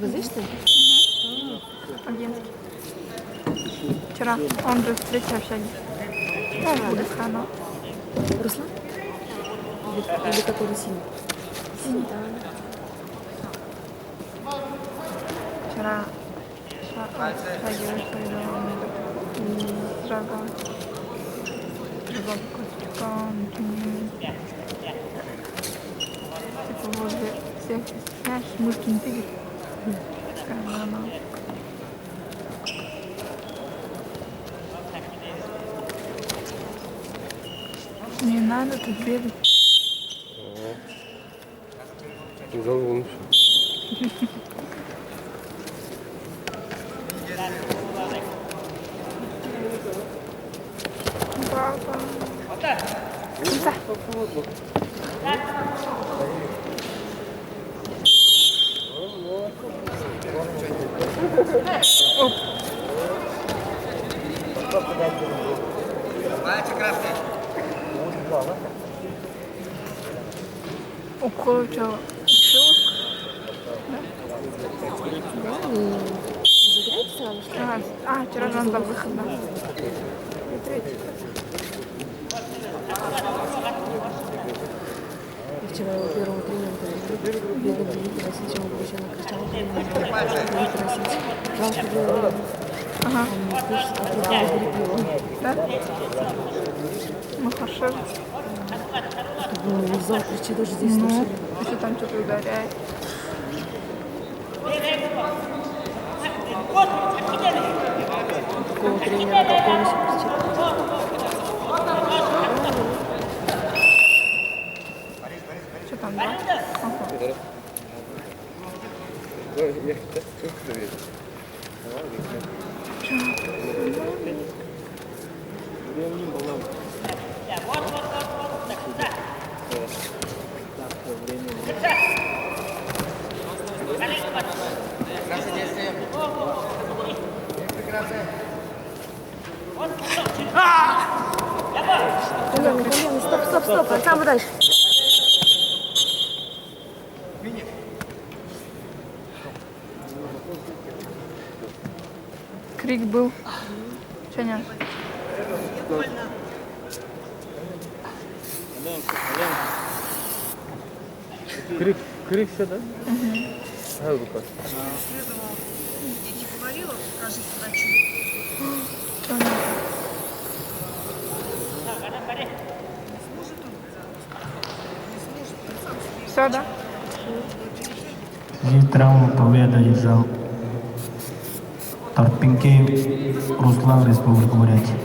Вы зашли? Агентский. Вчера он же встретил общаги. Ну, Будысхана. Руслан? Или который синий? Синий, да. Вчера общаги вышли Жага. Типа возле всех знаешь, мышки не видит. Такая нормально. Не надо тут бегать. Güzel olmuş. Папа. Куда? Оп. Укол что? Вчера же он дал выход, да. Вчера его первого тренинга бегали, сначала еще накричал, жалко было. Ага. Он слышит, как я его. Да? Ну хорошо. В зал кричит, даже здесь Ну, слышали. если там что-то ударяет. Такого тренера, как он еще кричит. Что там, да? Ага. Коленный, стоп, самый дальше. Крик был. Саня. Kırık ise de. Al bakalım. Все, да? Зи травма победа держал Тарпинке Руслан, Республика Бурятия.